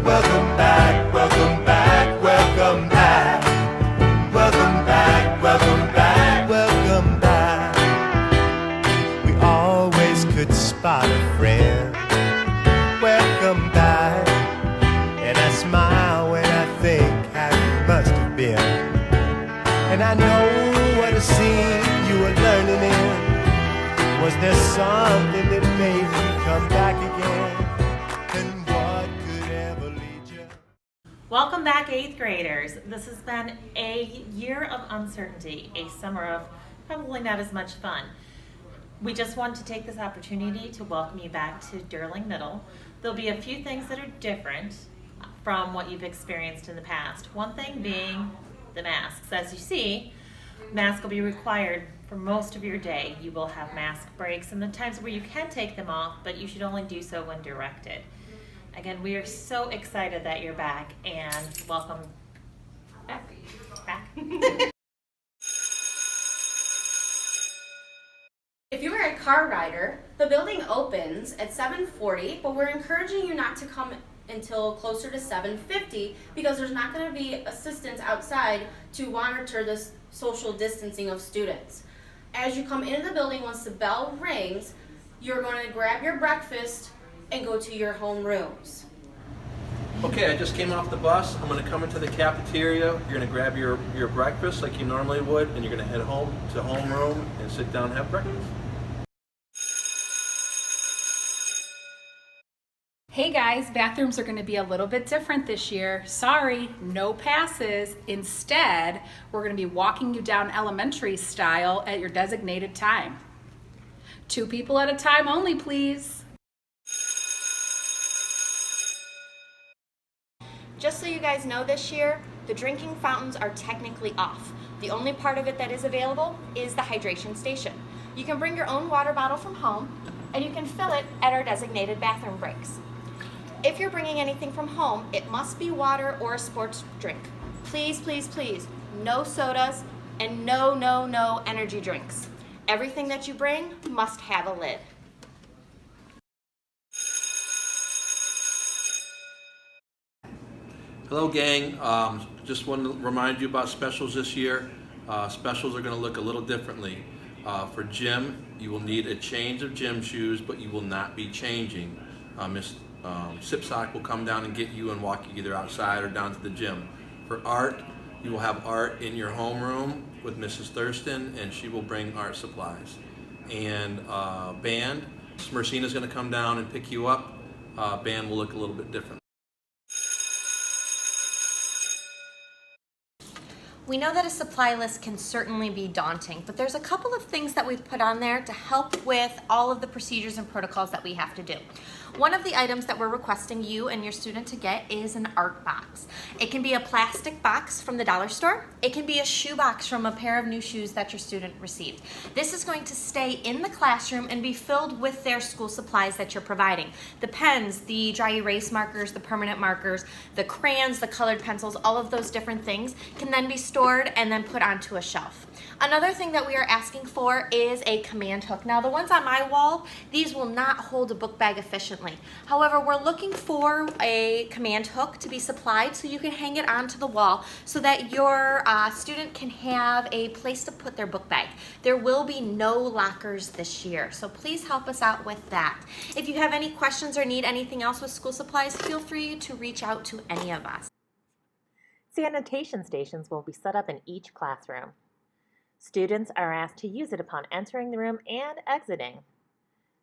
Welcome back, welcome back, welcome back. Welcome back, welcome back, welcome back. We always could spot a friend. Welcome back. And I smile when I think how you must have been. And I know what a scene you were learning in. Was there something that made you come back again? And what could ever lead you? Welcome back, 8th graders. This has been a year of uncertainty, a summer of probably not as much fun. We just want to take this opportunity to welcome you back to Durling Middle. There'll be a few things that are different from what you've experienced in the past. One thing being the masks. As you see, masks will be required for most of your day. You will have mask breaks and the times where you can take them off, but you should only do so when directed. Again, we are so excited that you're back, and welcome back. If you are a car rider, the building opens at 7:40, but we're encouraging you not to come until closer to 7:50 because there's not going to be assistants outside to monitor the social distancing of students. As you come into the building, once the bell rings, you're going to grab your breakfast and go to your home rooms. Okay, I just came off the bus. I'm going to come into the cafeteria. You're going to grab your breakfast like you normally would, and you're going to head home to homeroom and sit down and have breakfast. Hey guys, bathrooms are going to be a little bit different this year. Sorry, no passes. Instead, we're going to be walking you down elementary style at your designated time. 2 people at a time only, please. Just so you guys know, this year, the drinking fountains are technically off. The only part of it that is available is the hydration station. You can bring your own water bottle from home, and you can fill it at our designated bathroom breaks. If you're bringing anything from home, it must be water or a sports drink. Please, please, please, no sodas and no energy drinks. Everything that you bring must have a lid. Hello, gang. Just want to remind you about specials this year. Specials are going to look a little differently. For gym, you will need a change of gym shoes, but you will not be changing. Miss Sipsock will come down and get you and walk you either outside or down to the gym. For art, you will have art in your homeroom with Mrs. Thurston, and she will bring art supplies. And band, Mercina's going to come down and pick you up. Band will look a little bit different. We know that a supply list can certainly be daunting, but there's a couple of things that we've put on there to help with all of the procedures and protocols that we have to do. One of the items that we're requesting you and your student to get is an art box. It can be a plastic box from the dollar store. It can be a shoe box from a pair of new shoes that your student received. This is going to stay in the classroom and be filled with their school supplies that you're providing. The pens, the dry erase markers, the permanent markers, the crayons, the colored pencils, all of those different things can then be stored and then put onto a shelf. Another thing that we are asking for is a command hook. Now, the ones on my wall, these will not hold a book bag efficiently. However, we're looking for a command hook to be supplied so you can hang it onto the wall so that your student can have a place to put their book bag. There will be no lockers this year, so please help us out with that. If you have any questions or need anything else with school supplies, feel free to reach out to any of us. Sanitation stations will be set up in each classroom. Students are asked to use it upon entering the room and exiting.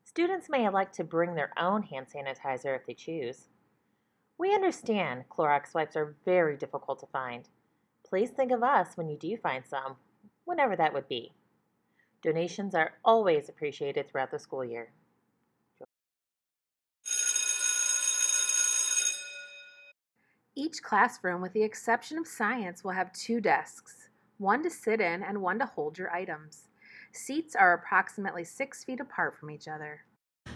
Students may elect to bring their own hand sanitizer if they choose. We understand Clorox wipes are very difficult to find. Please think of us when you do find some, whenever that would be. Donations are always appreciated throughout the school year. Each classroom, with the exception of science, will have 2 desks, one to sit in and one to hold your items. Seats are approximately 6 feet apart from each other.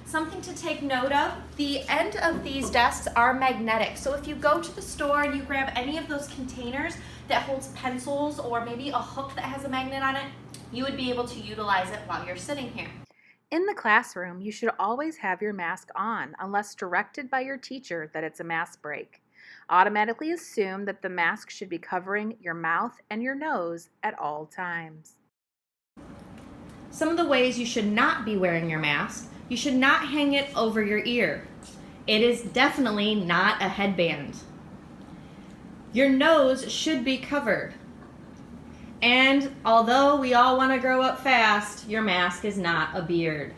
Something to take note of, the end of these desks are magnetic. So if you go to the store and you grab any of those containers that holds pencils or maybe a hook that has a magnet on it, you would be able to utilize it while you're sitting here. In the classroom, you should always have your mask on unless directed by your teacher that it's a mask break. Automatically assume that the mask should be covering your mouth and your nose at all times. Some of the ways you should not be wearing your mask: you should not hang it over your ear. It is definitely not a headband. Your nose should be covered. And although we all want to grow up fast, your mask is not a beard.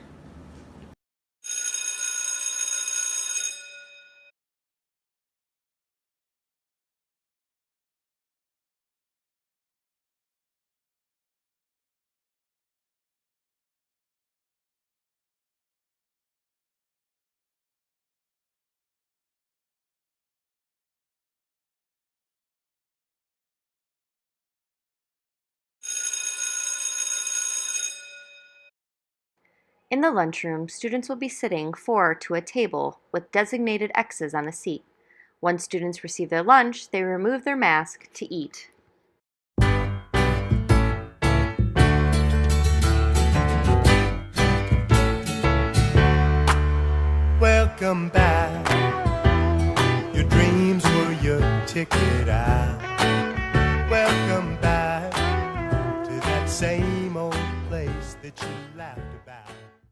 In the lunchroom, students will be sitting 4 to a table with designated X's on the seat. Once students receive their lunch, they remove their mask to eat. Welcome back. Your dreams were your ticket out. Welcome back to that same old place that you laughed about.